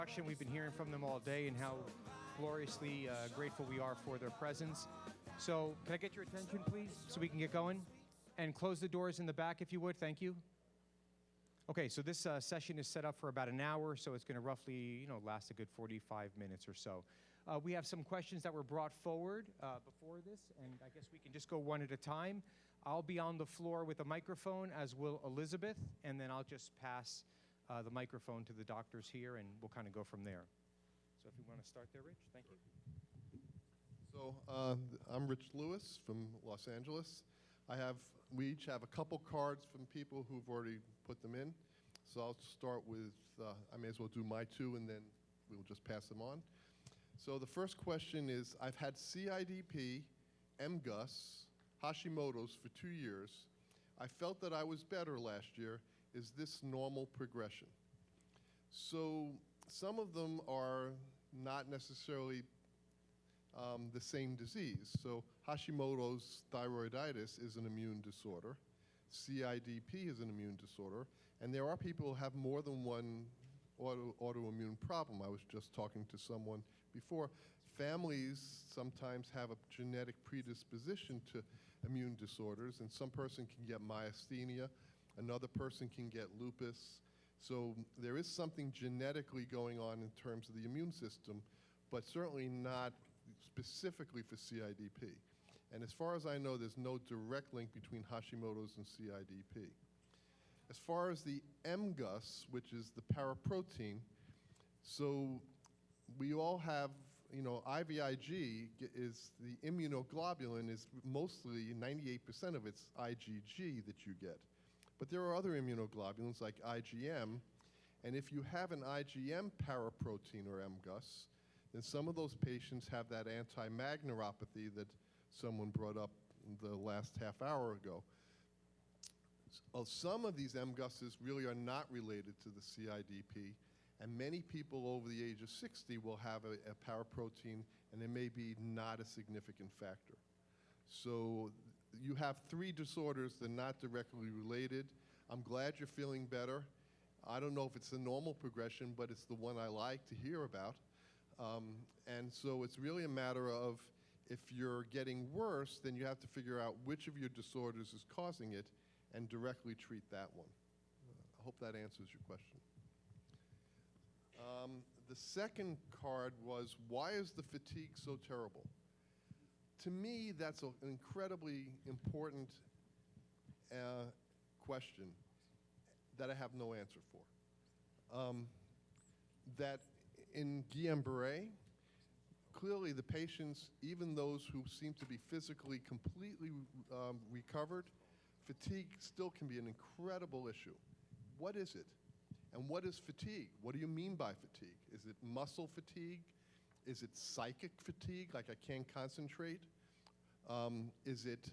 We've been hearing from them all day and how gloriously grateful we are for their presence. So can I get your attention, please, so we can get going? And close the doors in the back, if you would. Thank you. Okay, so this session is set up for about an hour, so it's going to roughly, last a good 45 minutes or so. We have some questions that were brought forward before this, and I guess we can just go one at a time. I'll be on the floor with a microphone, as will Elizabeth, and then I'll just pass the microphone to the doctors here, and we'll kind of go from there. So if you want to start there, Rich, thank you. So I'm Rich Lewis from Los Angeles. We each have a couple cards from people who've already put them in. So I'll start with, I may as well do my two, and then we'll just pass them on. So the first question is, I've had CIDP, MGUS, Hashimoto's for 2 years. I felt that I was better last year. Is this normal progression? So some of them are not necessarily the same disease. So Hashimoto's thyroiditis is an immune disorder. CIDP is an immune disorder. And there are people who have more than one autoimmune problem. I was just talking to someone before. Families sometimes have a genetic predisposition to immune disorders, and some person can get myasthenia, another person can get lupus. So there is something genetically going on in terms of the immune system, but certainly not specifically for CIDP. And as far as I know, there's no direct link between Hashimoto's and CIDP. As far as the MGUS, which is the paraprotein, so we all have, IVIG is the immunoglobulin is mostly 98% of it's IgG that you get. But there are other immunoglobulins like IgM, and if you have an IgM paraprotein or MGUS, then some of those patients have that anti-MAG neuropathy that someone brought up the last half hour ago. Some of these MGUSs really are not related to the CIDP, and many people over the age of 60 will have a paraprotein, and it may be not a significant factor. So you have 3 disorders that are not directly related. I'm glad you're feeling better. I don't know if it's a normal progression, but it's the one I like to hear about. And so it's really a matter of, if you're getting worse, then you have to figure out which of your disorders is causing it and directly treat that one. I hope that answers your question. The second card was, why is the fatigue so terrible? To me, that's an incredibly important question that I have no answer for. That in Guillain-Barre, clearly the patients, even those who seem to be physically completely recovered, fatigue still can be an incredible issue. What is it? And what is fatigue? What do you mean by fatigue? Is it muscle fatigue? Is it psychic fatigue, like I can't concentrate? Is it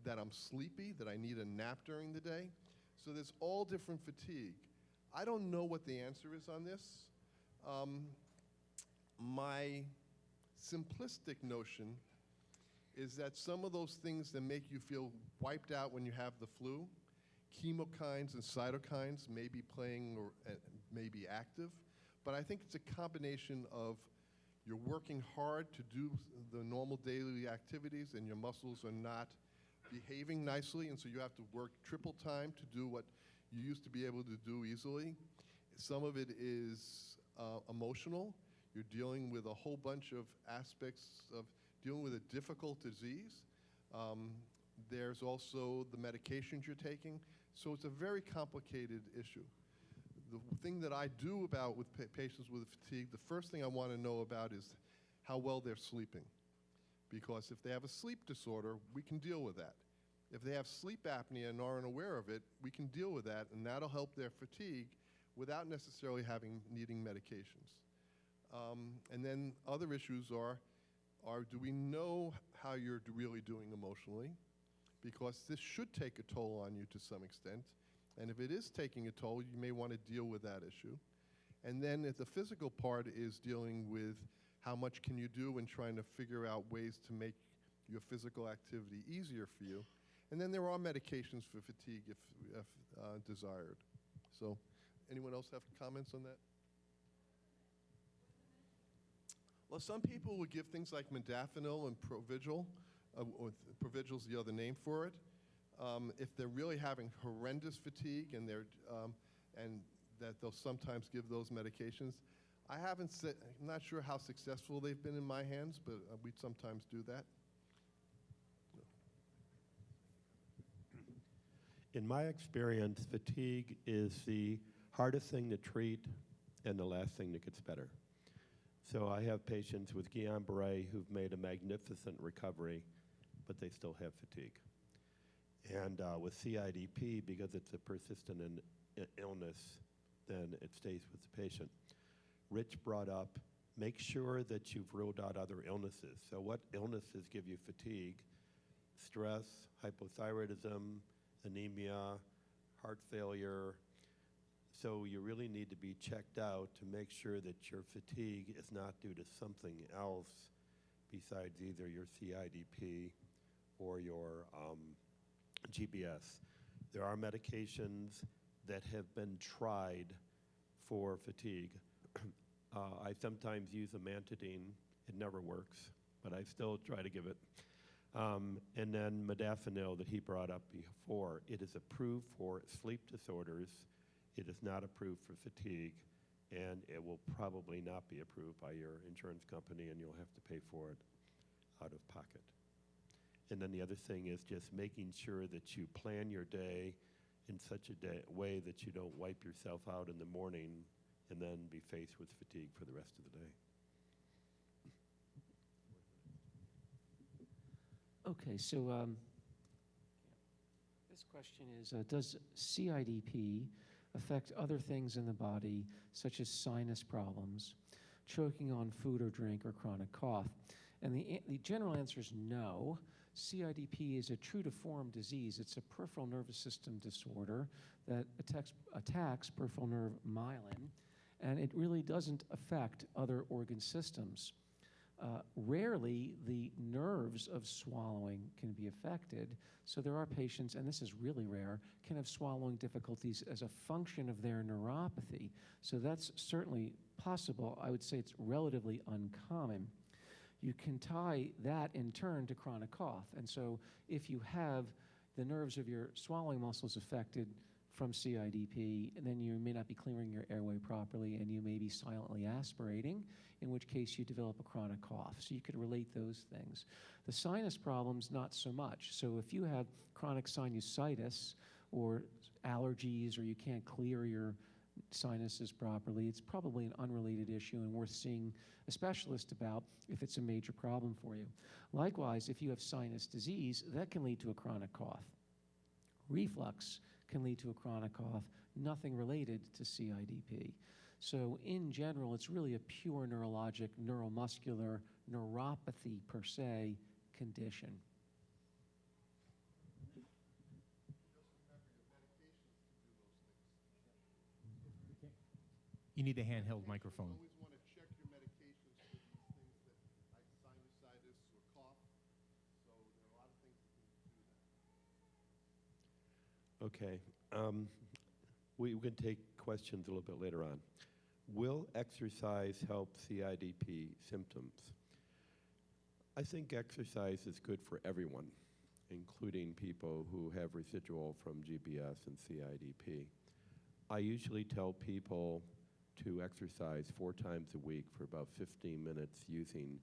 that I'm sleepy, that I need a nap during the day? So there's all different fatigue. I don't know what the answer is on this. My simplistic notion is that some of those things that make you feel wiped out when you have the flu, chemokines and cytokines may be playing or may be active, but I think it's a combination of you're working hard to do the normal daily activities and your muscles are not behaving nicely, and so you have to work triple time to do what you used to be able to do easily. Some of it is emotional. You're dealing with a whole bunch of aspects of dealing with a difficult disease. There's also the medications you're taking. So it's a very complicated issue. The thing that I do with patients with fatigue, the first thing I want to know about is how well they're sleeping. Because if they have a sleep disorder, we can deal with that. If they have sleep apnea and aren't aware of it, we can deal with that, and that'll help their fatigue without necessarily needing medications. And then other issues are do we know how you're really doing emotionally? Because this should take a toll on you to some extent. And if it is taking a toll, you may want to deal with that issue. And then the physical part is dealing with how much can you do and trying to figure out ways to make your physical activity easier for you. And then there are medications for fatigue if desired. So anyone else have comments on that? Well, some people would give things like modafinil and Provigil, or Provigil's the other name for it, if they're really having horrendous fatigue and that they'll sometimes give those medications. I'm not sure how successful they've been in my hands, but we sometimes do that. In my experience, fatigue is the hardest thing to treat and the last thing that gets better. So I have patients with Guillain-Barre who've made a magnificent recovery, but they still have fatigue. And with CIDP, because it's a persistent illness, then it stays with the patient. Rich brought up, make sure that you've ruled out other illnesses. So what illnesses give you fatigue? Stress, hypothyroidism, anemia, heart failure. So you really need to be checked out to make sure that your fatigue is not due to something else besides either your CIDP or your GBS. There are medications that have been tried for fatigue. I sometimes use amantadine. It never works, but I still try to give it. And then modafinil that he brought up before. It is approved for sleep disorders. It is not approved for fatigue, and it will probably not be approved by your insurance company, and you'll have to pay for it out of pocket. And then the other thing is just making sure that you plan your day in such a way that you don't wipe yourself out in the morning and then be faced with fatigue for the rest of the day. Okay, so this question is, does CIDP affect other things in the body, such as sinus problems, choking on food or drink, or chronic cough? And the general answer is no. CIDP is a true to form disease. It's a peripheral nervous system disorder that attacks peripheral nerve myelin, and it really doesn't affect other organ systems. Rarely, the nerves of swallowing can be affected, so there are patients, and this is really rare, can have swallowing difficulties as a function of their neuropathy. So that's certainly possible. I would say it's relatively uncommon. You can tie that in turn to chronic cough. And so if you have the nerves of your swallowing muscles affected from CIDP, and then you may not be clearing your airway properly, and you may be silently aspirating, in which case you develop a chronic cough. So you could relate those things. The sinus problems, not so much. So if you have chronic sinusitis or allergies, or you can't clear your sinuses properly, it's probably an unrelated issue and worth seeing a specialist about if it's a major problem for you. Likewise, if you have sinus disease, that can lead to a chronic cough. Reflux can lead to a chronic cough, nothing related to CIDP. So in general, it's really a pure neurologic, neuromuscular, neuropathy per se condition. You need the handheld microphone. You always want to check your medications for these things like sinusitis or cough. So there are a lot of things that can do that. Okay. We can take questions a little bit later on. Will exercise help CIDP symptoms? I think exercise is good for everyone, including people who have residual from GBS and CIDP. I usually tell people to exercise 4 times a week for about 15 minutes using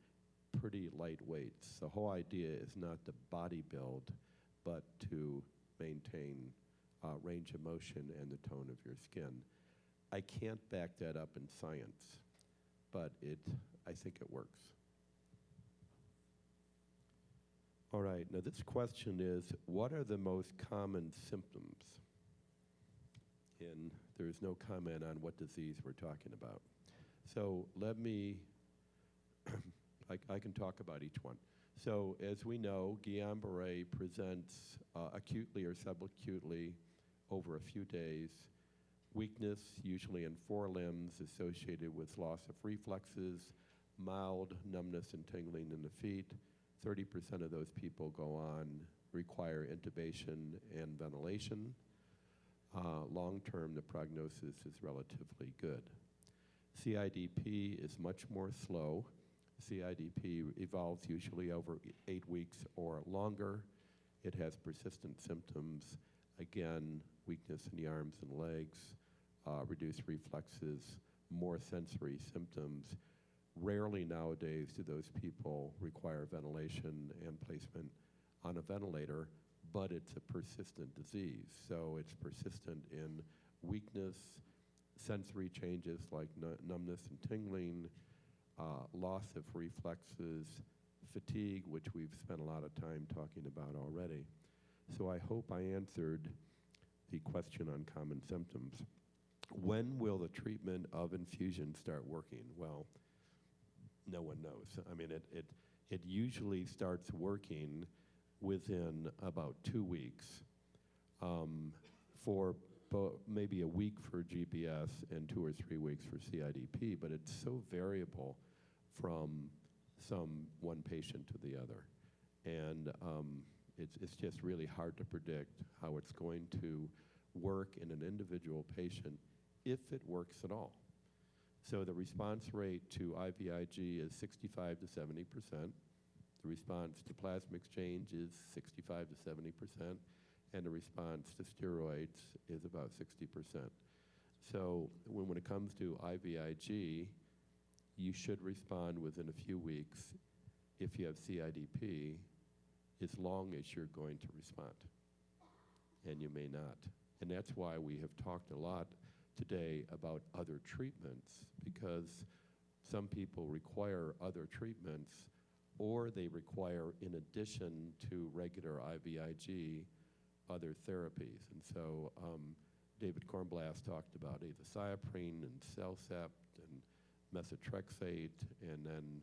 pretty light weights. The whole idea is not to body build, but to maintain range of motion and the tone of your skin. I can't back that up in science, but I think it works. All right, now this question is, what are the most common symptoms? And there's no comment on what disease we're talking about. So let me, I can talk about each one. So as we know, Guillain-Barre presents acutely or subacutely over a few days. Weakness, usually in 4 limbs, associated with loss of reflexes, mild numbness and tingling in the feet. 30% of those people go on, require intubation and ventilation. Long-term, the prognosis is relatively good. CIDP is much more slow, CIDP evolves usually over 8 weeks or longer. It has persistent symptoms, again, weakness in the arms and legs, reduced reflexes, more sensory symptoms. Rarely nowadays do those people require ventilation and placement on a ventilator, but it's a persistent disease. So it's persistent in weakness, sensory changes like numbness and tingling, loss of reflexes, fatigue, which we've spent a lot of time talking about already. So I hope I answered the question on common symptoms. When will the treatment of infusion start working? Well, no one knows. I mean, it usually starts working within about 2 weeks, for maybe a week for GBS and 2 or 3 weeks for CIDP, but it's so variable from one patient to the other. And it's just really hard to predict how it's going to work in an individual patient, if it works at all. So the response rate to IVIG is 65 to 70%. The response to plasma exchange is 65 to 70%, and the response to steroids is about 60%. So when it comes to IVIG, you should respond within a few weeks if you have CIDP, as long as you're going to respond, and you may not. And that's why we have talked a lot today about other treatments, because some people require other treatments, or they require, in addition to regular IVIG, other therapies. And so David Kornblast talked about azathioprine and Cellcept and methotrexate, and then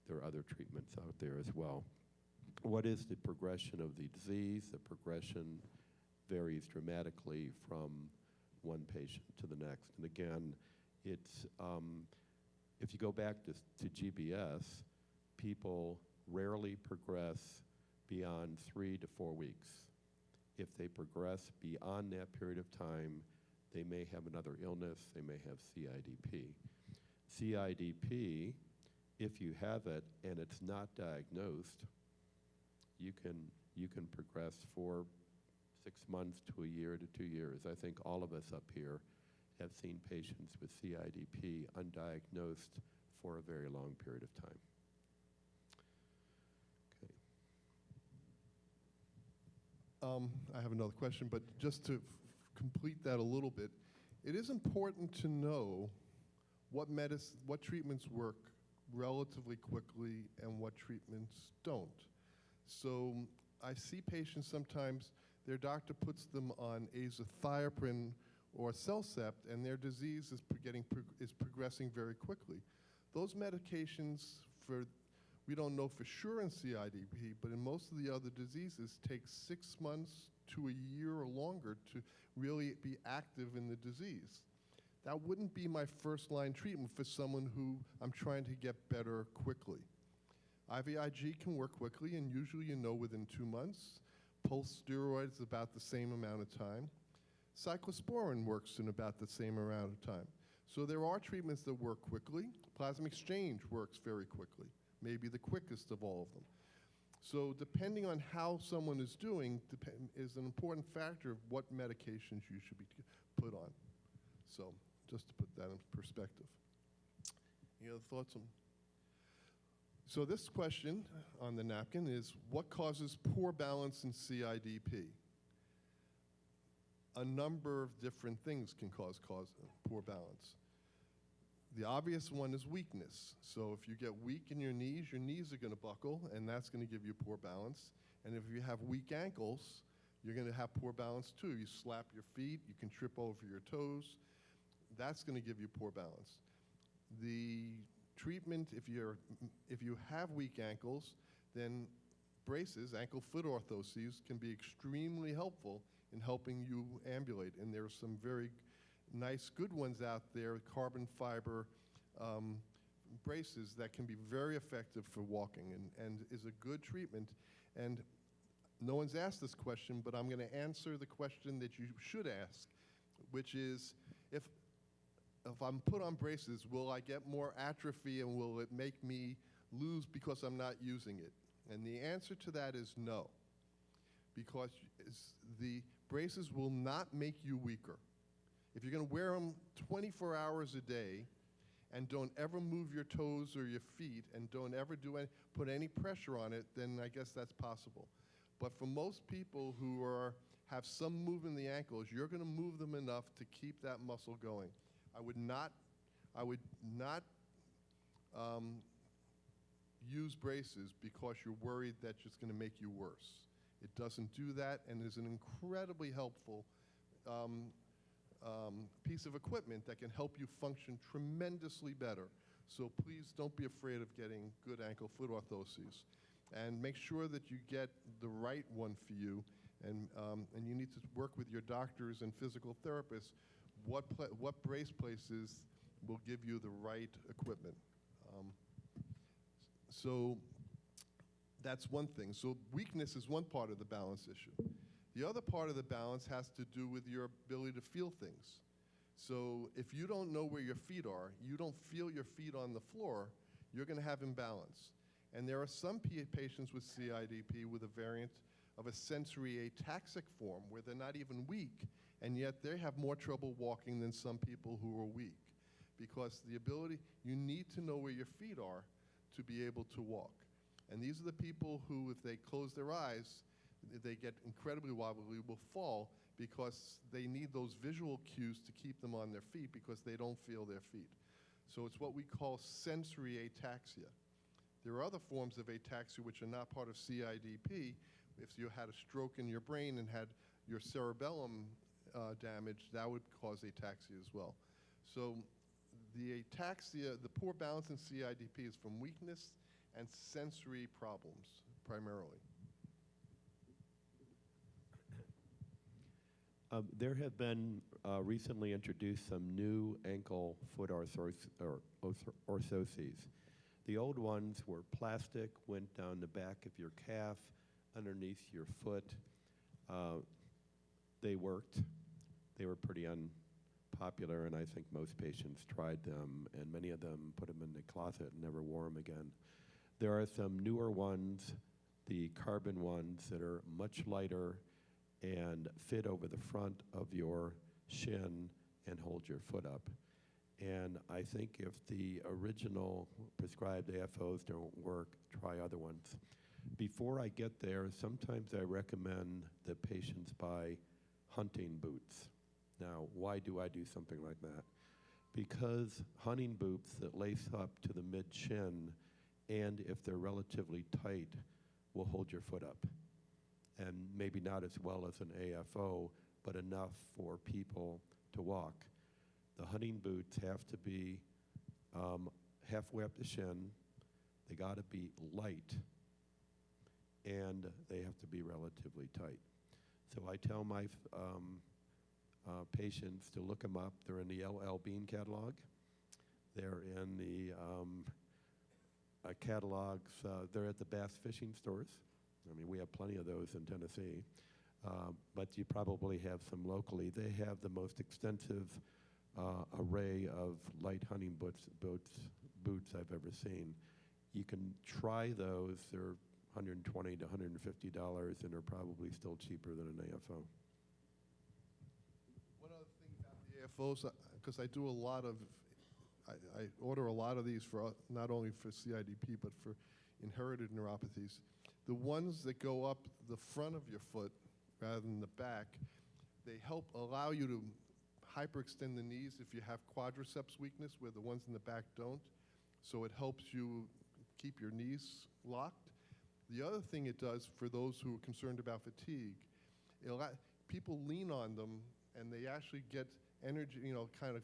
there are other treatments out there as well. What is the progression of the disease? The progression varies dramatically from one patient to the next. And again, it's if you go back to GBS, people rarely progress beyond 3 to 4 weeks. If they progress beyond that period of time, they may have another illness, they may have CIDP. CIDP, if you have it and it's not diagnosed, you can progress for 6 months to a year to 2 years. I think all of us up here have seen patients with CIDP undiagnosed for a very long period of time. Okay. I have another question, but just to complete that a little bit, it is important to know what treatments work relatively quickly and what treatments don't. So I see patients sometimes, their doctor puts them on azathioprine or Cellcept, and their disease is progressing very quickly. Those medications, we don't know for sure in CIDP, but in most of the other diseases, take 6 months to a year or longer to really be active in the disease. That wouldn't be my first-line treatment for someone who I'm trying to get better quickly. IVIG can work quickly, and usually you know within 2 months. Pulse steroids about the same amount of time. Cyclosporin works in about the same amount of time. So there are treatments that work quickly. Plasma exchange works very quickly, maybe the quickest of all of them. So depending on how someone is doing is an important factor of what medications you should be put on. So just to put that in perspective. Any other thoughts on? So this question on the napkin is, what causes poor balance in CIDP? A number of different things can cause poor balance. The obvious one is weakness. So if you get weak in your knees are going to buckle, and that's going to give you poor balance. And if you have weak ankles, you're going to have poor balance too. You slap your feet, you can trip over your toes. That's going to give you poor balance. The treatment, if you have weak ankles, then braces, ankle-foot orthoses, can be extremely helpful in helping you ambulate. And there are some very nice, good ones out there, carbon fiber braces that can be very effective for walking and is a good treatment. And no one's asked this question, but I'm going to answer the question that you should ask, which is, if I'm put on braces, will I get more atrophy and will it make me lose because I'm not using it? And the answer to that is no, because the braces will not make you weaker. If you're going to wear them 24 hours a day and don't ever move your toes or your feet and don't ever put any pressure on it, then I guess that's possible. But for most people who have some movement in the ankles, you're going to move them enough to keep that muscle going. I would not use braces because you're worried that it's going to make you worse. It doesn't do that, and is an incredibly helpful piece of equipment that can help you function tremendously better. So please don't be afraid of getting good ankle-foot orthoses. And make sure that you get the right one for you, and you need to work with your doctors and physical therapists what brace places will give you the right equipment. So that's one thing. So weakness is one part of the balance issue. The other part of the balance has to do with your ability to feel things. So if you don't know where your feet are, you don't feel your feet on the floor, you're going to have imbalance. And there are some patients with CIDP with a variant of a sensory ataxic form where they're not even weak, and yet they have more trouble walking than some people who are weak. Because you need to know where your feet are to be able to walk. And these are the people who, if they close their eyes, they get incredibly wobbly, will fall because they need those visual cues to keep them on their feet because they don't feel their feet. So it's what we call sensory ataxia. There are other forms of ataxia which are not part of CIDP. If you had a stroke in your brain and had your cerebellum damaged, that would cause ataxia as well. So the ataxia, the poor balance in CIDP is from weakness and sensory problems, primarily. There have been recently introduced some new ankle-foot orthoses. The old ones were plastic, went down the back of your calf, underneath your foot. They worked. They were pretty unpopular, and I think most patients tried them, and many of them put them in the closet and never wore them again. There are some newer ones, the carbon ones, that are much lighter and fit over the front of your shin and hold your foot up. And I think if the original prescribed AFOs don't work, try other ones. Before I get there, sometimes I recommend that patients buy hunting boots. Now, why do I do something like that? Because hunting boots that lace up to the mid-shin, and if they're relatively tight, will hold your foot up. And maybe not as well as an AFO, but enough for people to walk. The hunting boots have to be halfway up the shin, they got to be light, and they have to be relatively tight. So I tell my patients to look them up. They're in the L.L. Bean catalog. They're in the catalogs. They're at the Bass fishing stores. I mean, we have plenty of those in Tennessee, but you probably have some locally. They have the most extensive array of light hunting boots I've ever seen. You can try those. They're $120 to $150, and they're probably still cheaper than an AFO. One other thing about the AFOs, because I do a lot of, I order a lot of these for not only for CIDP but for inherited neuropathies. The ones that go up the front of your foot rather than the back, they help allow you to hyperextend the knees if you have quadriceps weakness where the ones in the back don't. So it helps you keep your knees locked. The other thing it does for those who are concerned about fatigue, people lean on them and they actually get energy, kind of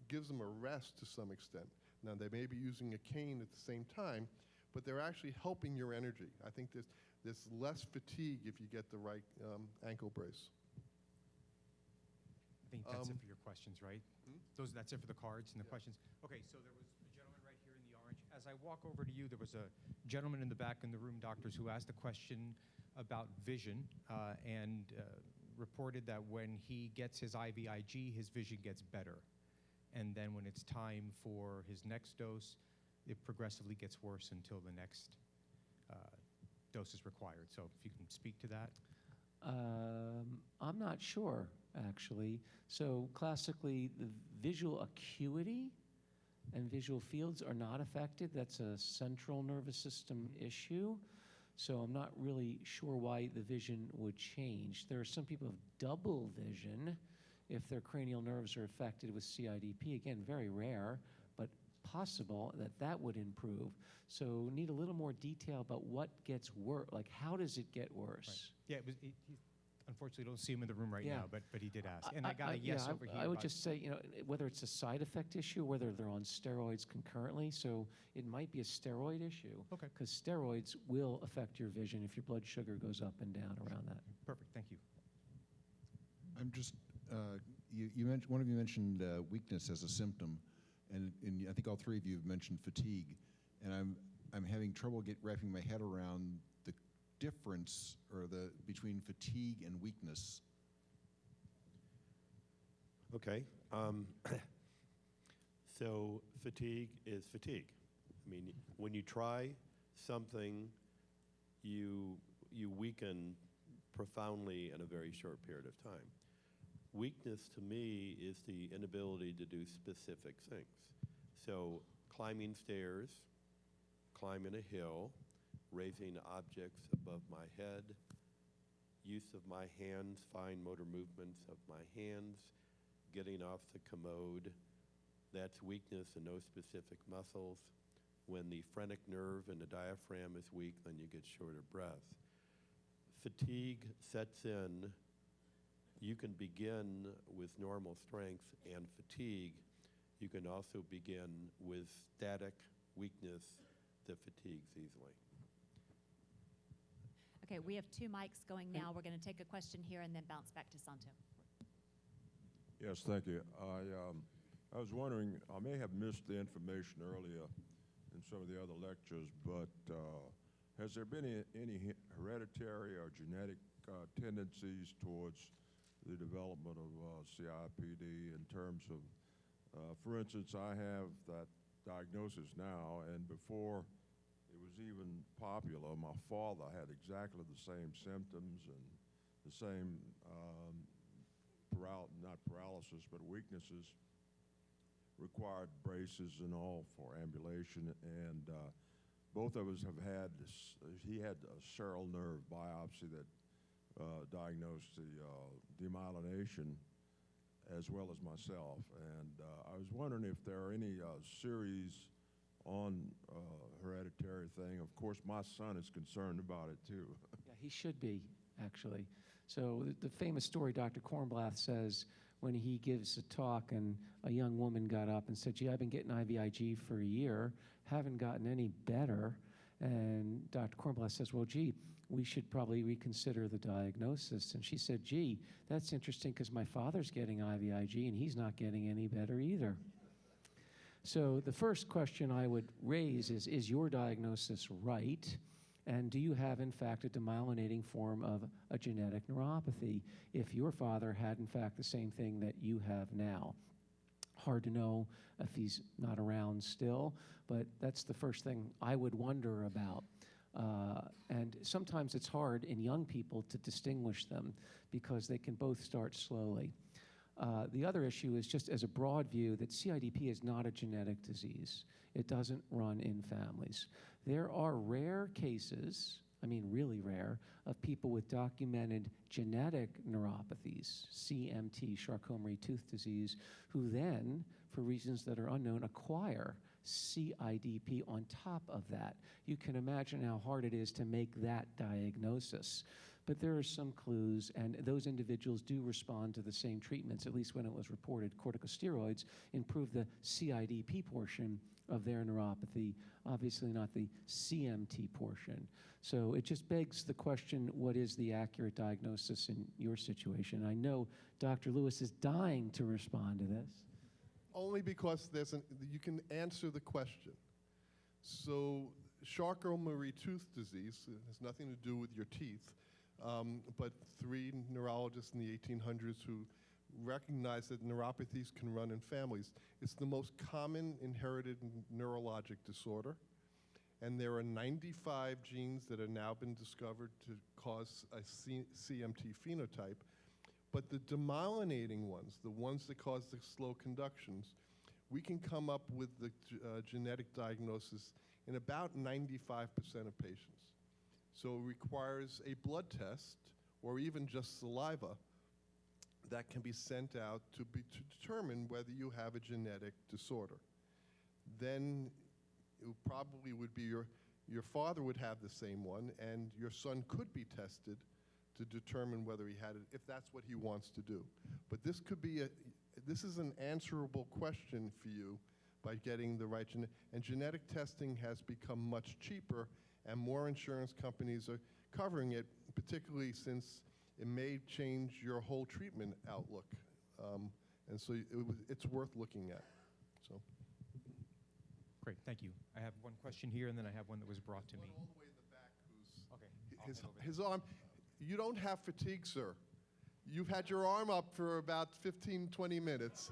gives them a rest to some extent. Now they may be using a cane at the same time, but they're actually helping your energy. I think there's less fatigue if you get the right ankle brace. I think that's it for your questions, right? That's it for the cards and the questions. Okay, so there was a gentleman right here in the orange. As I walk over to you, there was a gentleman in the back in the room, doctors, who asked a question about vision and reported that when he gets his IVIG, his vision gets better. And then when it's time for his next dose, it progressively gets worse until the next dose is required. So if you can speak to that. I'm not sure, actually. So classically, the visual acuity and visual fields are not affected. That's a central nervous system issue. So I'm not really sure why the vision would change. There are some people who have double vision if their cranial nerves are affected with CIDP. Again, very rare, but possible that that would improve. So need a little more detail about what gets worse. Like, how does it get worse? Right. Yeah, he unfortunately don't see him in the room right Yeah. now, but he did ask. And I got a yes over here. I would about- just say, whether it's a side effect issue, whether they're on steroids concurrently, so it might be a steroid issue. Okay. Because steroids will affect your vision if your blood sugar goes up and down around that. Perfect, thank you. I'm just, you mentioned, one of you mentioned weakness as a symptom, and I think all three of you have mentioned fatigue, and I'm having trouble wrapping my head around the difference between fatigue and weakness. Okay. So fatigue is fatigue. I mean, when you try something, you weaken profoundly in a very short period of time. Weakness to me is the inability to do specific things. So climbing stairs, climbing a hill, raising objects above my head, use of my hands, fine motor movements of my hands, getting off the commode, that's weakness in those specific muscles. When the phrenic nerve and the diaphragm is weak, then you get short of breath. Fatigue sets in. You can begin with normal strength and fatigue. You can also begin with static weakness that fatigues easily. Okay, we have two mics going now. We're going to take a question here and then bounce back to Santo. Yes, thank you. I was wondering, I may have missed the information earlier in some of the other lectures, but has there been any hereditary or genetic tendencies towards the development of CIPD in terms of, for instance, I have that diagnosis now, and before it was even popular, my father had exactly the same symptoms and the same not paralysis, but weaknesses, required braces and all for ambulation, and both of us have had this, he had a cerebral nerve biopsy that diagnosed the demyelination as well as myself, and I was wondering if there are any series on hereditary thing. Of course, my son is concerned about it too. Yeah, he should be, actually. So the famous story Dr. Kornblath says when he gives a talk and a young woman got up and said, gee, I've been getting IVIG for a year, haven't gotten any better. And Dr. Kornblath says, well, gee, we should probably reconsider the diagnosis. And she said, gee, that's interesting because my father's getting IVIG and he's not getting any better either. So the first question I would raise is your diagnosis right? And do you have, in fact, a demyelinating form of a genetic neuropathy if your father had, in fact, the same thing that you have now? Hard to know if he's not around still, but that's the first thing I would wonder about. And sometimes it's hard in young people to distinguish them because they can both start slowly. The other issue is just as a broad view that CIDP is not a genetic disease. It doesn't run in families. There are rare cases, I mean really rare, of people with documented genetic neuropathies, CMT, Charcot-Marie-Tooth disease, who then, for reasons that are unknown, acquire CIDP on top of that. You can imagine how hard it is to make that diagnosis. But there are some clues, and those individuals do respond to the same treatments, at least when it was reported. Corticosteroids improve the CIDP portion of their neuropathy, obviously not the CMT portion. So it just begs the question, what is the accurate diagnosis in your situation? I know Dr. Lewis is dying to respond to this. Only because you can answer the question. So Charcot-Marie-Tooth disease has nothing to do with your teeth, but three neurologists in the 1800s who recognize that neuropathies can run in families. It's the most common inherited neurologic disorder, and there are 95 genes that have now been discovered to cause a CMT phenotype. But the demyelinating ones, the ones that cause the slow conductions, we can come up with the genetic diagnosis in about 95% of patients. So it requires a blood test or even just saliva that can be sent out to determine whether you have a genetic disorder. Then it probably would be your father would have the same one, and your son could be tested to determine whether he had it, if that's what he wants to do. But this is an answerable question for you by getting the right and genetic testing has become much cheaper, and more insurance companies are covering it, particularly since it may change your whole treatment outlook. And so it's worth looking at. So. Great, thank you. I have one question here, and then I have one that was brought to me. All the way in the back who's Okay. his arm. You don't have fatigue, sir. You've had your arm up for about 15, 20 minutes.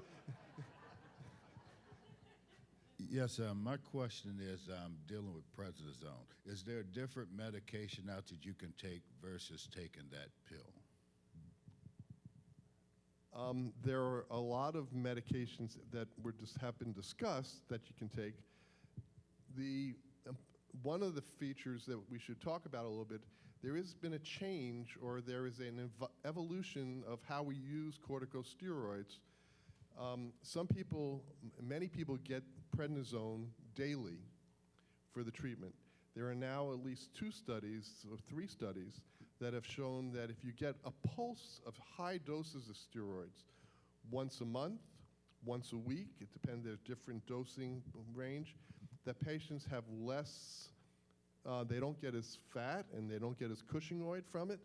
Yes, my question is dealing with prednisone. Is there a different medication out that you can take versus taking that pill? There are a lot of medications that have been discussed that you can take. One of the features that we should talk about a little bit, there has been a change, or there is an evolution of how we use corticosteroids. Many people get prednisone daily for the treatment. There are now at least 2 studies, or 3 studies, that have shown that if you get a pulse of high doses of steroids once a month, once a week, it depends, there's different dosing range, that patients have less, they don't get as fat and they don't get as Cushingoid from it.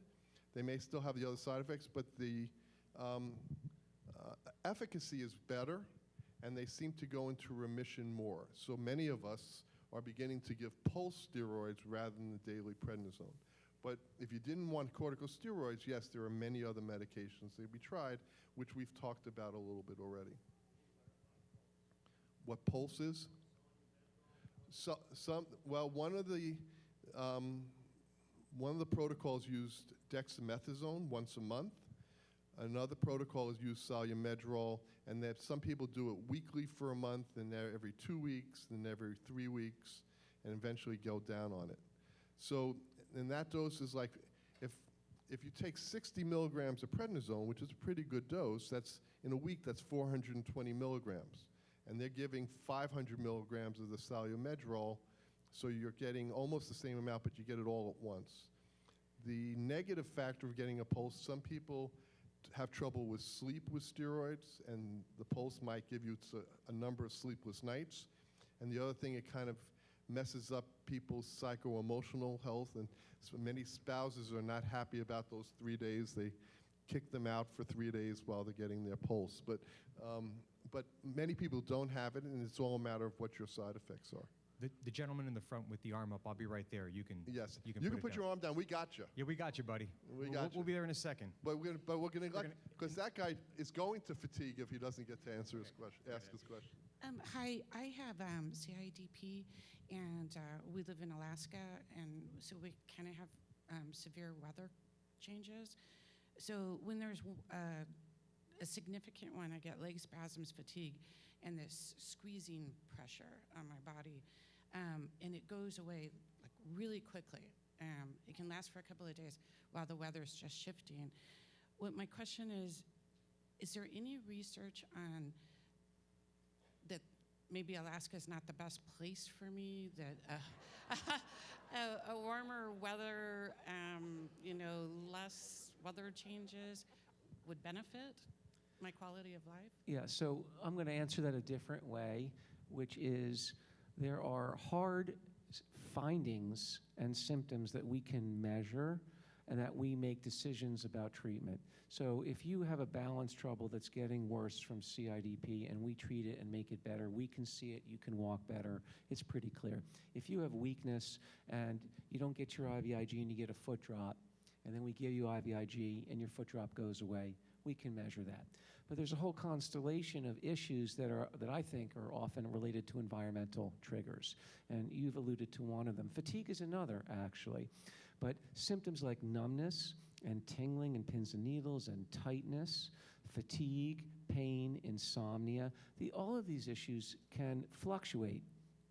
They may still have the other side effects, but the efficacy is better, and they seem to go into remission more. So many of us are beginning to give pulse steroids rather than the daily prednisone. But if you didn't want corticosteroids, yes, there are many other medications that we tried, which we've talked about a little bit already. What pulse is? Well, one of the protocols used dexamethasone once a month. Another protocol is use Solu-Medrol, and that some people do it weekly for a month, and every 2 weeks, then every 3 weeks, and eventually go down on it. So, and that dose is like, if you take 60 milligrams of prednisone, which is a pretty good dose, that's in a week, that's 420 milligrams. And they're giving 500 milligrams of the Solu-Medrol, so you're getting almost the same amount, but you get it all at once. The negative factor of getting a pulse, some people have trouble with sleep with steroids, and the pulse might give you a number of sleepless nights. And the other thing, it kind of messes up people's psycho-emotional health, and so many spouses are not happy about those 3 days. They kick them out for 3 days while they're getting their pulse. But many people don't have it, and it's all a matter of what your side effects are. The gentleman in the front with the arm up, I'll be right there. You can Yes, you can put your arm down. We got you. Yeah, we got you, buddy. We'll be there in a second. But we're gonna because that guy is going to fatigue if he doesn't get to answer his question, ask his question. Hi, I have CIDP, and we live in Alaska, and so we kind of have severe weather changes. So when there's a significant one, I get leg spasms, fatigue, and this squeezing pressure on my body, and it goes away like really quickly. It can last for a couple of days while the weather's just shifting. What my question is there any research on that maybe Alaska is not the best place for me, that a warmer weather, less weather changes would benefit my quality of life? Yeah, so I'm going to answer that a different way, which is there are hard findings and symptoms that we can measure and that we make decisions about treatment. So if you have a balance trouble that's getting worse from CIDP and we treat it and make it better, we can see it, you can walk better, it's pretty clear. If you have weakness and you don't get your IVIG and you get a foot drop, and then we give you IVIG and your foot drop goes away, we can measure that. But there's a whole constellation of issues that I think are often related to environmental triggers. And you've alluded to one of them. Fatigue is another, actually. But symptoms like numbness and tingling and pins and needles and tightness, fatigue, pain, insomnia, all of these issues can fluctuate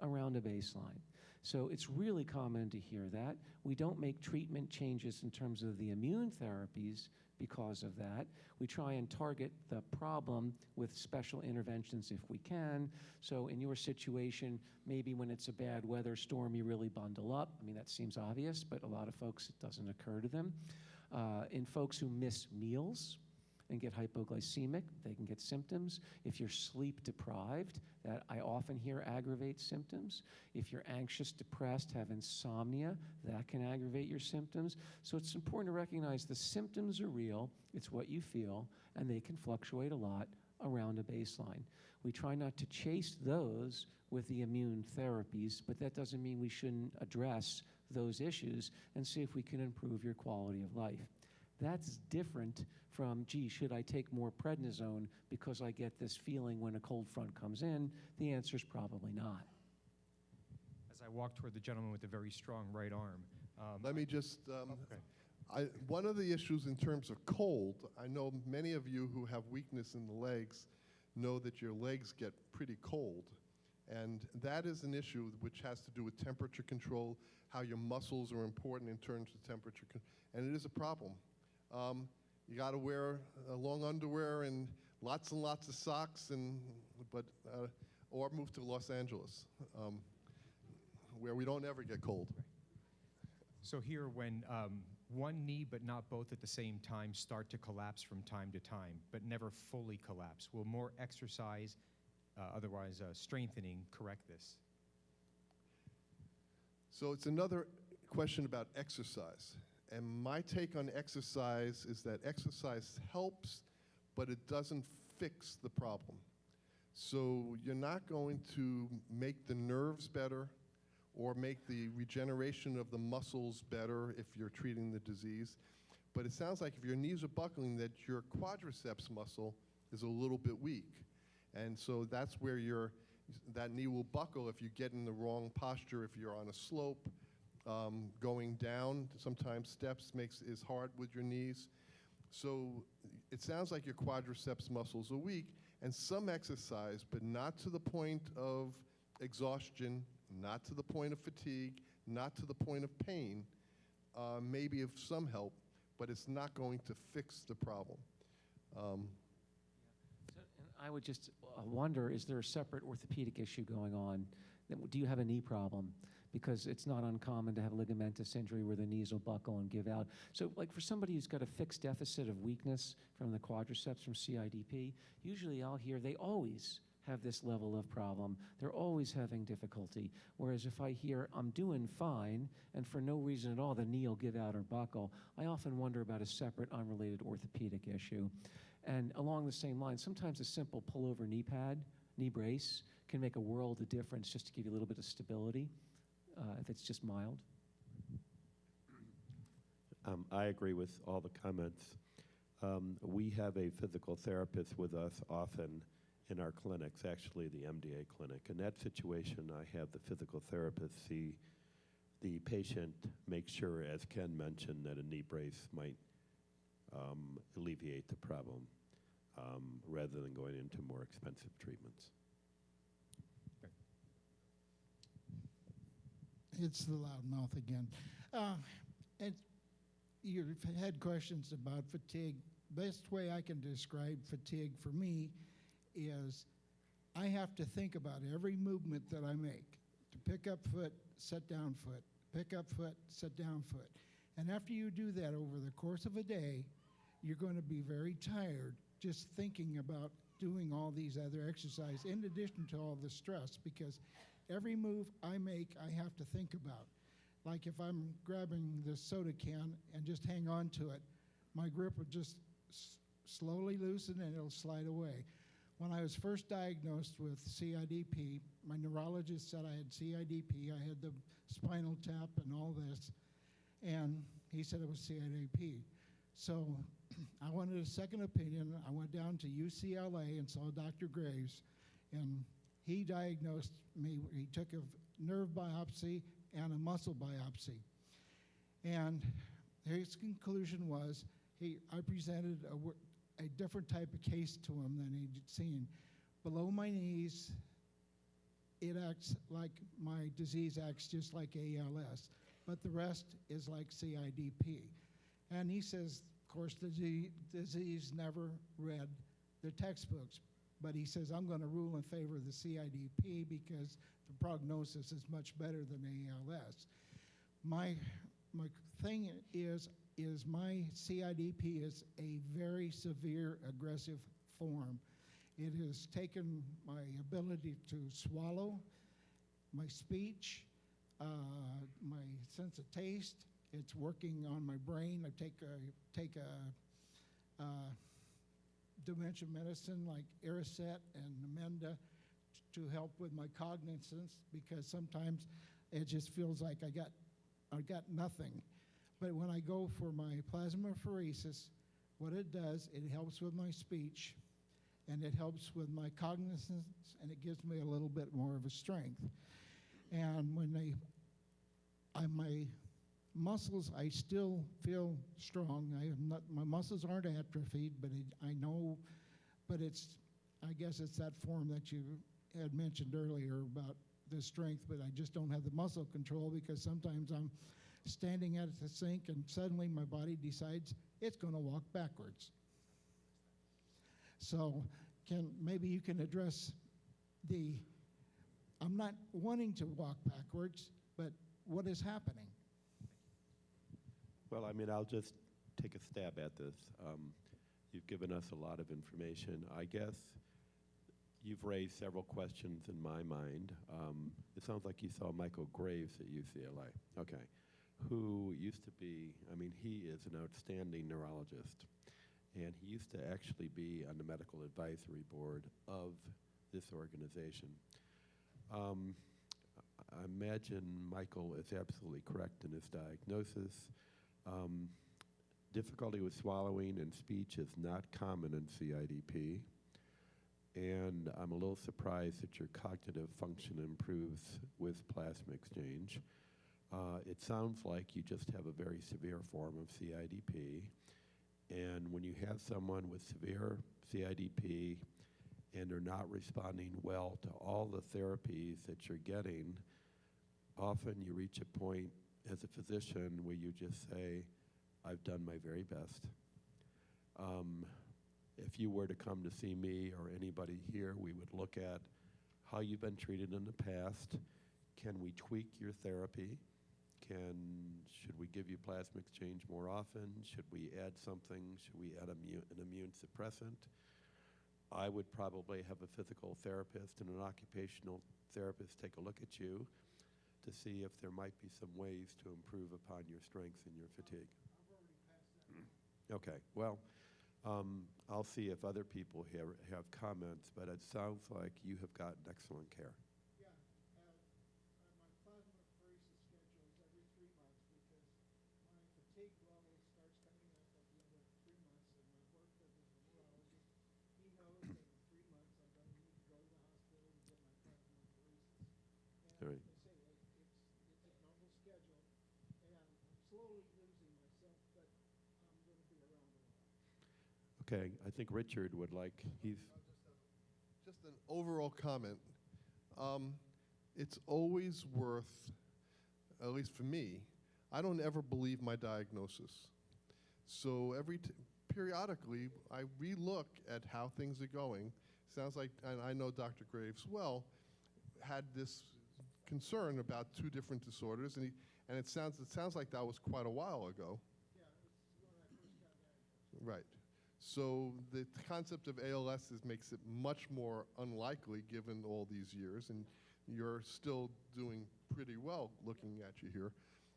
around a baseline. So it's really common to hear that. We don't make treatment changes in terms of the immune therapies because of that. We try and target the problem with special interventions if we can. So in your situation, maybe when it's a bad weather storm, you really bundle up. I mean, that seems obvious, but a lot of folks, it doesn't occur to them. In folks who miss meals and get hypoglycemic, they can get symptoms. If you're sleep deprived, that I often hear aggravates symptoms. If you're anxious, depressed, have insomnia, that can aggravate your symptoms. So it's important to recognize the symptoms are real, it's what you feel, and they can fluctuate a lot around a baseline. We try not to chase those with the immune therapies, but that doesn't mean we shouldn't address those issues and see if we can improve your quality of life. That's different from, gee, should I take more prednisone because I get this feeling when a cold front comes in? The answer is probably not. As I walk toward the gentleman with the very strong right arm. Let me just, one of the issues in terms of cold, I know many of you who have weakness in the legs know that your legs get pretty cold. And that is an issue which has to do with temperature control, how your muscles are important in terms of temperature, and it is a problem. You got to wear long underwear and lots of socks, or move to Los Angeles, where we don't ever get cold. So here, when one knee but not both at the same time start to collapse from time to time, but never fully collapse, will more exercise, otherwise strengthening, correct this? So it's another question about exercise. And my take on exercise is that exercise helps, but it doesn't fix the problem. So you're not going to make the nerves better or make the regeneration of the muscles better if you're treating the disease. But it sounds like if your knees are buckling, that your quadriceps muscle is a little bit weak. And so that's where that knee will buckle if you get in the wrong posture, if you're on a slope. Going down, sometimes steps is hard with your knees. So it sounds like your quadriceps muscles are weak, and some exercise, but not to the point of exhaustion, not to the point of fatigue, not to the point of pain, maybe of some help, but it's not going to fix the problem. And I would just wonder, is there a separate orthopedic issue going on? Do you have a knee problem? Because it's not uncommon to have ligamentous injury where the knees will buckle and give out. So like for somebody who's got a fixed deficit of weakness from the quadriceps from CIDP, usually I'll hear they always have this level of problem. They're always having difficulty. Whereas if I hear I'm doing fine and for no reason at all the knee will give out or buckle, I often wonder about a separate unrelated orthopedic issue. And along the same line, sometimes a simple pullover knee pad, knee brace, can make a world of difference just to give you a little bit of stability. If it's just mild. I agree with all the comments. We have a physical therapist with us often in our clinics, actually the MDA clinic. In that situation, I have the physical therapist see the patient, make sure, as Ken mentioned, that a knee brace might alleviate the problem rather than going into more expensive treatments. It's the loudmouth again. And you've had questions about fatigue. Best way I can describe fatigue for me is I have to think about every movement that I make. To pick up foot, set down foot, pick up foot, set down foot. And after you do that over the course of a day, you're going to be very tired just thinking about doing all these other exercises in addition to all the stress, because every move I make, I have to think about. Like if I'm grabbing this soda can and just hang on to it, my grip would just slowly loosen and it'll slide away. When I was first diagnosed with CIDP, my neurologist said I had CIDP. I had the spinal tap and all this, and he said it was CIDP. So I wanted a second opinion. I went down to UCLA and saw Dr. Graves, and he diagnosed me. He took a nerve biopsy and a muscle biopsy. And his conclusion was I presented a different type of case to him than he'd seen. Below my knees, it acts like my disease acts just like ALS, but the rest is like CIDP. And he says, of course, the disease never read the textbooks, but he says, I'm going to rule in favor of the CIDP because the prognosis is much better than ALS. My thing is my CIDP is a very severe aggressive form. It has taken my ability to swallow, my speech, my sense of taste. It's working on my brain. I take a dementia medicine like Aricept and Namenda to help with my cognizance, because sometimes it just feels like I got nothing. But when I go for my plasmapheresis, what it does, it helps with my speech, and it helps with my cognizance, and it gives me a little bit more of a strength. And when my muscles, I still feel strong. My muscles aren't atrophied, but I know, but I guess it's that form that you had mentioned earlier about the strength, but I just don't have the muscle control, because sometimes I'm standing at the sink and suddenly my body decides it's going to walk backwards. So maybe you can address I'm not wanting to walk backwards, but what is happening? Well, I mean, I'll just take a stab at this. You've given us a lot of information. I guess you've raised several questions in my mind. It sounds like you saw Michael Graves at UCLA, okay, who used to be, I mean, he is an outstanding neurologist, and he used to actually be on the medical advisory board of this organization. I imagine Michael is absolutely correct in his diagnosis. Difficulty with swallowing and speech is not common in CIDP, and I'm a little surprised that your cognitive function improves with plasma exchange. It sounds like you just have a very severe form of CIDP, and when you have someone with severe CIDP and they're not responding well to all the therapies that you're getting, often you reach a point as a physician where you just say, I've done my very best. If you were to come to see me or anybody here, we would look at how you've been treated in the past. Can we tweak your therapy? Should we give you plasma exchange more often? Should we add something? Should we add an immune suppressant? I would probably have a physical therapist and an occupational therapist take a look at you to see if there might be some ways to improve upon your strength and your fatigue. I've already passed that on. Okay, well, I'll see if other people here have comments, but it sounds like you have gotten excellent care. Yeah, my plasmapheresis schedule is every 3 months, because my fatigue level starts coming up at the end of 3 months, and my work with the neurologist, he knows that in 3 months I'm going to need to go to the hospital and get my plasmapheresis. All And right. I say it's a normal schedule, and I'm slowly losing myself, but I'm going to be around a while. Okay, I think Richard would like, Just an overall comment. It's always worth, at least for me, I don't ever believe my diagnosis. So periodically, I relook at how things are going. Sounds like, and I know Dr. Graves well, had this concern about 2 different disorders, and it sounds like that was quite a while ago. Yeah, it's when I first got diagnosed. Right. So the concept of ALS makes it much more unlikely given all these years, and you're still doing pretty well looking at you here.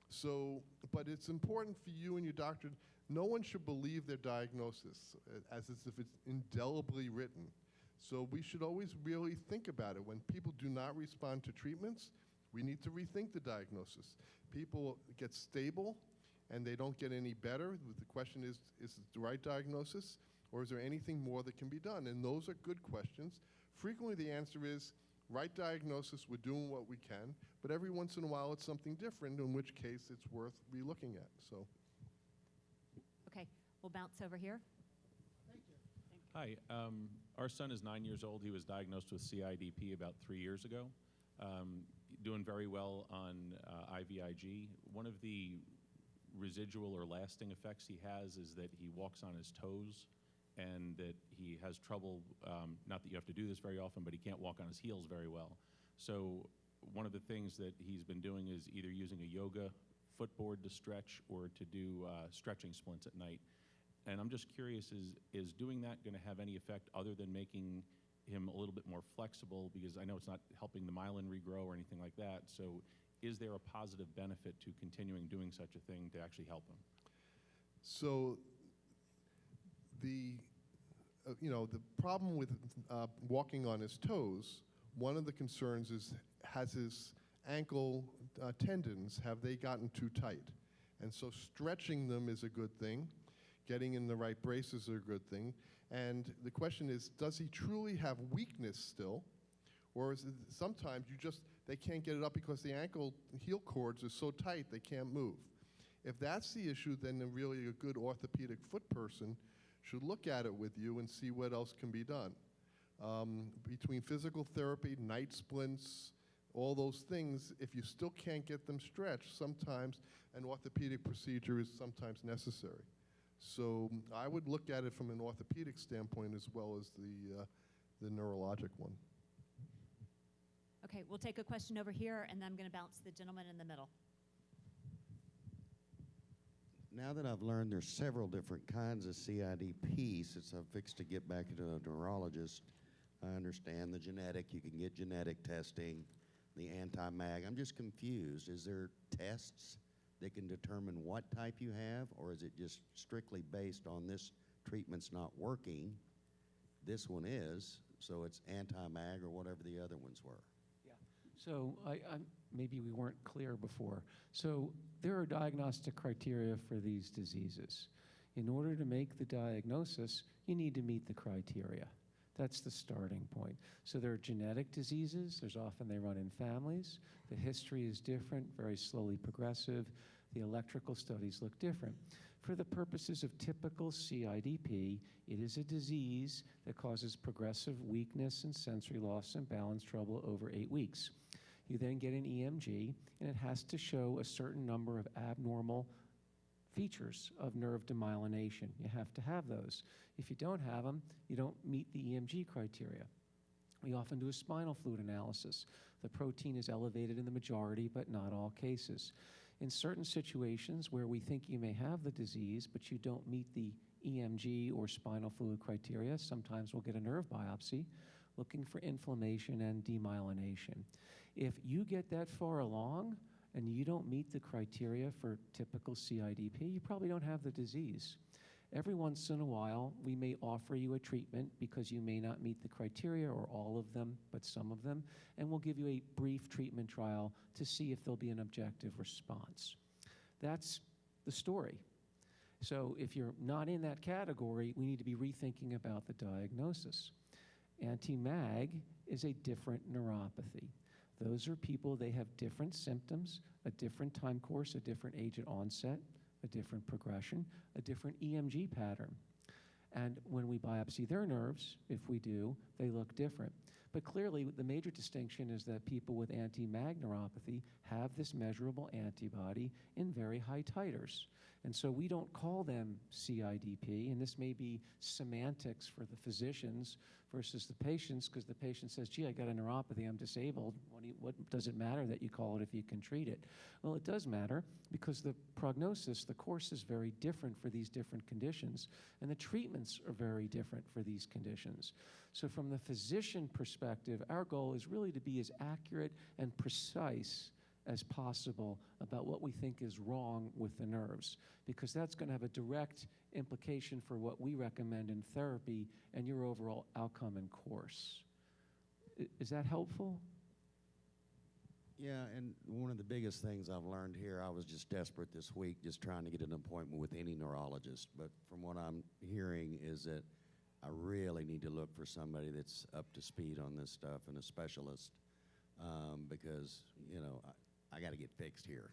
So, but it's important for you and your doctor, no one should believe their diagnosis as if it's indelibly written. So we should always really think about it. When people do not respond to treatments, we need to rethink the diagnosis. People get stable, and they don't get any better, the question is it the right diagnosis, or is there anything more that can be done? And those are good questions. Frequently the answer is, right diagnosis, we're doing what we can, but every once in a while it's something different, in which case it's worth re-looking at. So, Okay, we'll bounce over here. Hi, our son is 9 years old. He was diagnosed with CIDP about 3 years ago. Doing very well on IVIG. One of the residual or lasting effects he has is that he walks on his toes and that he has trouble, not that you have to do this very often, but he can't walk on his heels very well. So one of the things that he's been doing is either using a yoga footboard to stretch or to do stretching splints at night. And I'm just curious, is doing that going to have any effect other than making him a little bit more flexible? Because I know it's not helping the myelin regrow or anything like that. So is there a positive benefit to continuing doing such a thing to actually help him? so the problem with walking on his toes, one of the concerns is, has his ankle tendons, have they gotten too tight? And so stretching them is a good thing. Getting in the right braces are a good thing. And the question is, does he truly have weakness still? Or is it sometimes they can't get it up because the ankle heel cords are so tight they can't move. If that's the issue, then really a good orthopedic foot person should look at it with you and see what else can be done. Between physical therapy, night splints, all those things, if you still can't get them stretched, sometimes an orthopedic procedure is sometimes necessary. So I would look at it from an orthopedic standpoint as well as the neurologic one. Okay, we'll take a question over here, and then I'm going to bounce to the gentleman in the middle. Now that I've learned there's several different kinds of CIDP, since I've fixed to get back into a neurologist, I understand the genetic, you can get genetic testing, the anti-MAG. I'm just confused. Is there tests that can determine what type you have, or is it just strictly based on this treatment's not working, this one is, so it's anti-MAG or whatever the other ones were? So maybe we weren't clear before. So there are diagnostic criteria for these diseases. In order to make the diagnosis, you need to meet the criteria. That's the starting point. So there are genetic diseases. They run in families. The history is different, very slowly progressive. The electrical studies look different. For the purposes of typical CIDP, it is a disease that causes progressive weakness and sensory loss and balance trouble over 8 weeks. You then get an EMG, and it has to show a certain number of abnormal features of nerve demyelination. You have to have those. If you don't have them, you don't meet the EMG criteria. We often do a spinal fluid analysis. The protein is elevated in the majority, but not all cases. In certain situations where we think you may have the disease, but you don't meet the EMG or spinal fluid criteria, sometimes we'll get a nerve biopsy looking for inflammation and demyelination. If you get that far along and you don't meet the criteria for typical CIDP, you probably don't have the disease. Every once in a while, we may offer you a treatment because you may not meet the criteria, or all of them, but some of them, and we'll give you a brief treatment trial to see if there'll be an objective response. That's the story. So if you're not in that category, we need to be rethinking about the diagnosis. Anti-MAG is a different neuropathy. Those are people, they have different symptoms, a different time course, a different age at onset, a different progression, a different EMG pattern. And when we biopsy their nerves, if we do, they look different. But clearly, the major distinction is that people with anti-MAG neuropathy have this measurable antibody in very high titers. And so we don't call them CIDP, and this may be semantics for the physicians versus the patients, because the patient says, gee, I got a neuropathy, I'm disabled. What does it matter that you call it if you can treat it? Well, it does matter, because the prognosis, the course is very different for these different conditions, and the treatments are very different for these conditions. So from the physician perspective, our goal is really to be as accurate and precise as possible about what we think is wrong with the nerves, because that's going to have a direct implication for what we recommend in therapy and your overall outcome and course. Is that helpful? Yeah, and one of the biggest things I've learned here, I was just desperate this week, just trying to get an appointment with any neurologist. But from what I'm hearing is that I really need to look for somebody that's up to speed on this stuff and a specialist, because, you know, I got to get fixed here.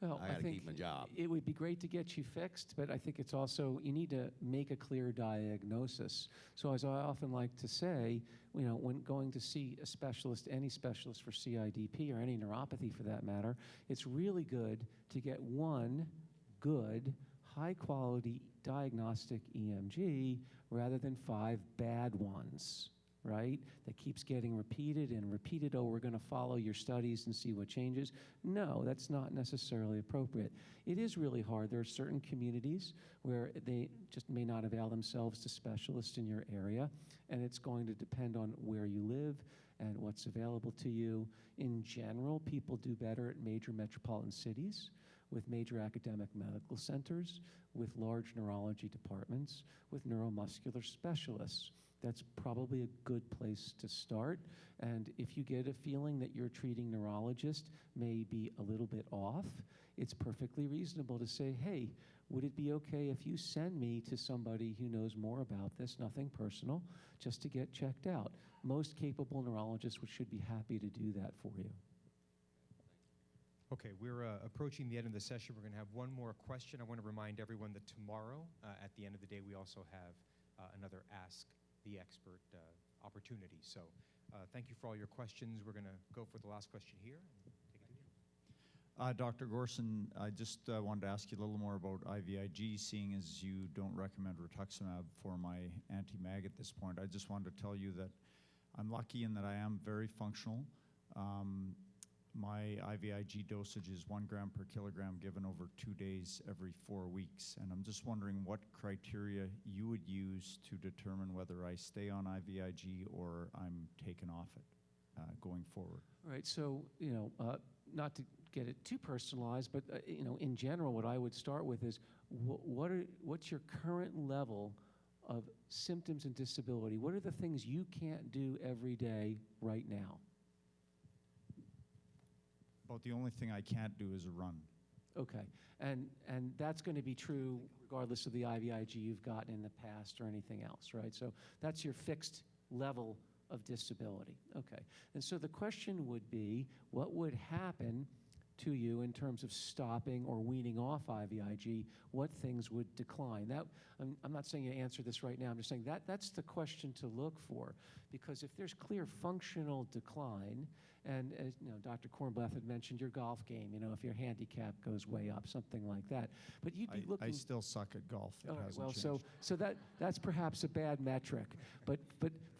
Well, I got to think keep my job. it would be great to get you fixed, but I think it's also, you need to make a clear diagnosis. So as I often like to say, you know, when going to see a specialist, any specialist for CIDP or any neuropathy for that matter, it's really good to get one good, high-quality diagnostic EMG rather than 5 bad ones, right? That keeps getting repeated and repeated. Oh, we're going to follow your studies and see what changes. No, that's not necessarily appropriate. It is really hard. There are certain communities where they just may not avail themselves to specialists in your area, and it's going to depend on where you live and what's available to you. In general, people do better at major metropolitan cities with major academic medical centers, with large neurology departments, with neuromuscular specialists. That's probably a good place to start. And if you get a feeling that your treating neurologist may be a little bit off, it's perfectly reasonable to say, hey, would it be okay if you send me to somebody who knows more about this, nothing personal, just to get checked out? Most capable neurologists should be happy to do that for you. Okay, we're approaching the end of the session. We're going to have one more question. I want to remind everyone that tomorrow, at the end of the day, we also have another Ask the Expert opportunity. So thank you for all your questions. We're going to go for the last question here. Dr. Gorson, I just wanted to ask you a little more about IVIG, seeing as you don't recommend rituximab for my anti-MAG at this point. I just wanted to tell you that I'm lucky in that I am very functional. My IVIG dosage is 1 gram per kilogram given over 2 days every 4 weeks. And I'm just wondering what criteria you would use to determine whether I stay on IVIG or I'm taken off it going forward. All right, so, you know, not to get it too personalized, but, you know, in general, what I would start with is what's your current level of symptoms and disability? What are the things you can't do every day right now? About the only thing I can't do is run. Okay, and that's going to be true regardless of the IVIG you've gotten in the past or anything else, right? So that's your fixed level of disability. Okay, and so the question would be, what would happen to you in terms of stopping or weaning off IVIG? What things would decline? That I'm not saying you answer this right now. I'm just saying that's the question to look for, because if there's clear functional decline, and as you know, Dr. Kornblath had mentioned your golf game. You know, if your handicap goes way up, something like that. But you'd be looking. I still suck at golf. It hasn't well, changed. so that's perhaps a bad metric. But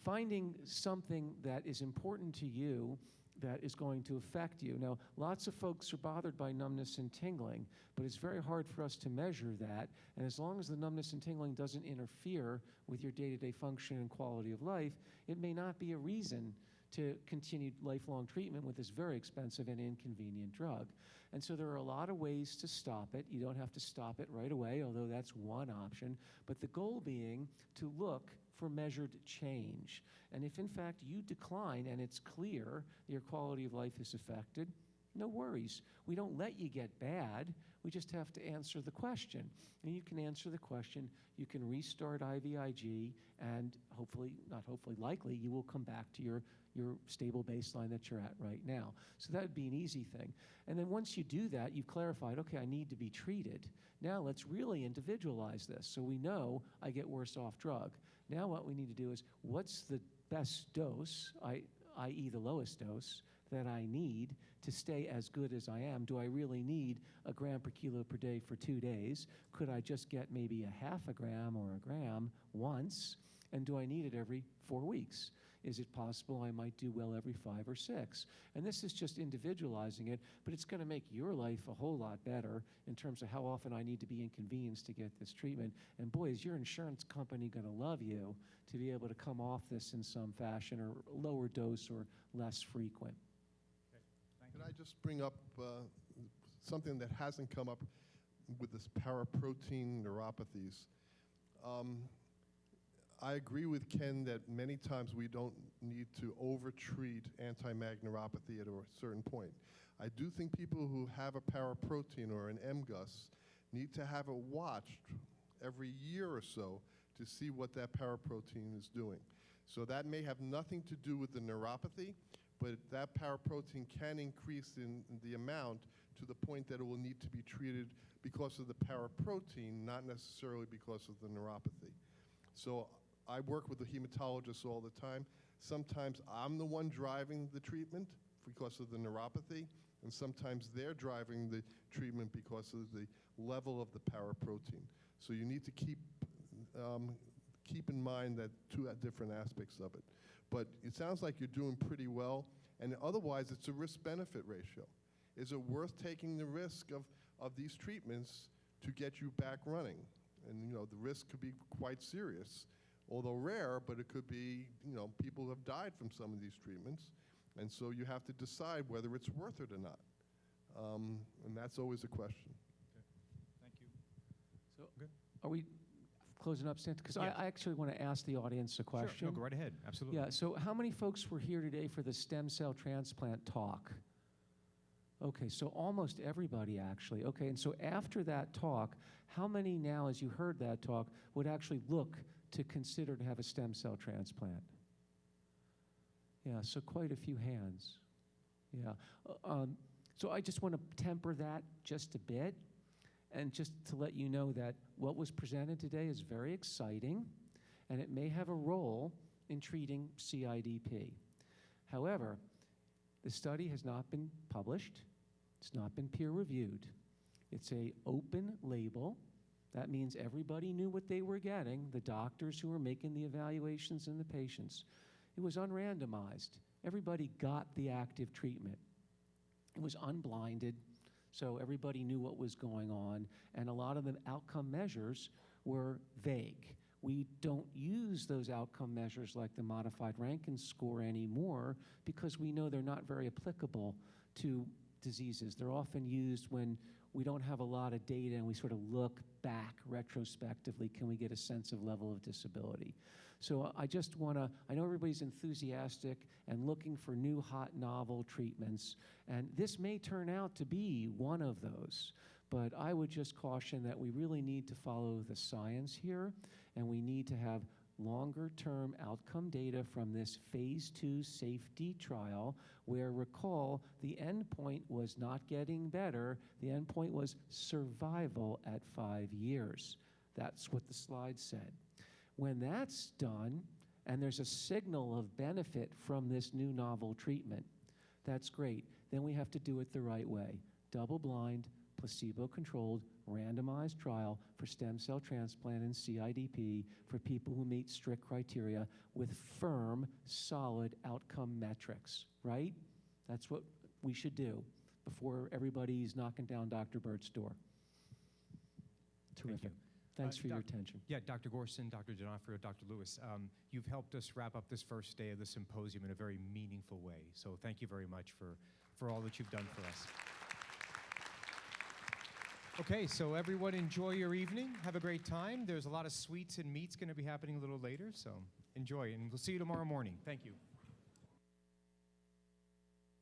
finding something that is important to you that is going to affect you. Now, lots of folks are bothered by numbness and tingling, but it's very hard for us to measure that. And as long as the numbness and tingling doesn't interfere with your day-to-day function and quality of life, it may not be a reason to continue lifelong treatment with this very expensive and inconvenient drug. And so there are a lot of ways to stop it. You don't have to stop it right away, although that's one option. But the goal being to look for measured change. And if in fact you decline and it's clear your quality of life is affected, no worries. We don't let you get bad. We just have to answer the question. And you can answer the question, you can restart IVIG, and likely, you will come back to your stable baseline that you're at right now. So that would be an easy thing. And then once you do that, you've clarified, okay, I need to be treated. Now let's really individualize this so we know I get worse off drug. Now what we need to do is, what's the best dose, i.e. the lowest dose, that I need to stay as good as I am? Do I really need 1 gram per kilo per day for 2 days? Could I just get maybe a half a gram or a gram once? And do I need it every 4 weeks? Is it possible I might do well every 5 or 6? And this is just individualizing it, but it's going to make your life a whole lot better in terms of how often I need to be inconvenienced to get this treatment. And boy, is your insurance company going to love you to be able to come off this in some fashion, or lower dose or less frequent. Can I just bring up something that hasn't come up with this paraprotein neuropathies? I agree with Ken that many times we don't need to over-treat anti-MAG neuropathy at a certain point. I do think people who have a paraprotein or an MGUS need to have it watched every year or so to see what that paraprotein is doing. So that may have nothing to do with the neuropathy, but that paraprotein can increase in the amount to the point that it will need to be treated because of the paraprotein, not necessarily because of the neuropathy. So I work with the hematologists all the time. Sometimes I'm the one driving the treatment because of the neuropathy, and sometimes they're driving the treatment because of the level of the paraprotein. So you need to keep in mind that two different aspects of it. But it sounds like you're doing pretty well, and otherwise it's a risk-benefit ratio. Is it worth taking the risk of these treatments to get you back running? And the risk could be quite serious, although rare, but it could be, people have died from some of these treatments, and so you have to decide whether it's worth it or not. And that's always a question. Thank you. So, are we closing up, Santa? Because I actually want to ask the audience a question. Sure, no, go right ahead, absolutely. Yeah, so how many folks were here today for the stem cell transplant talk? Okay, so almost everybody, actually. Okay, and so after that talk, how many now, as you heard that talk, would actually look to consider to have a stem cell transplant? Yeah, so quite a few hands. Yeah. So I just want to temper that just a bit, and just to let you know that what was presented today is very exciting, and it may have a role in treating CIDP. However, the study has not been published. It's not been peer-reviewed. It's an open label. That means everybody knew what they were getting, the doctors who were making the evaluations and the patients. It was unrandomized. Everybody got the active treatment. It was unblinded, so everybody knew what was going on, and a lot of the outcome measures were vague. We don't use those outcome measures like the modified Rankin score anymore because we know they're not very applicable to diseases. They're often used when we don't have a lot of data and we sort of look back retrospectively, can we get a sense of level of disability? So I just want to, I know everybody's enthusiastic and looking for new hot novel treatments, and this may turn out to be one of those. But I would just caution that we really need to follow the science here, and we need to have longer-term outcome data from this phase 2 safety trial, where, recall, the endpoint was not getting better. The endpoint was survival at 5 years. That's what the slide said. When that's done, and there's a signal of benefit from this new novel treatment, that's great. Then we have to do it the right way. Double-blind, placebo-controlled, randomized trial for stem cell transplant and CIDP for people who meet strict criteria with firm, solid outcome metrics, right? That's what we should do before everybody's knocking down Dr. Bird's door. Terrific. Thanks for your attention. Yeah, Dr. Gorson, Dr. Donofrio, Dr. Lewis, you've helped us wrap up this first day of the symposium in a very meaningful way. So thank you very much for all that you've done for us. Okay, so everyone enjoy your evening. Have a great time. There's a lot of sweets and meats going to be happening a little later, so enjoy. And we'll see you tomorrow morning. Thank you.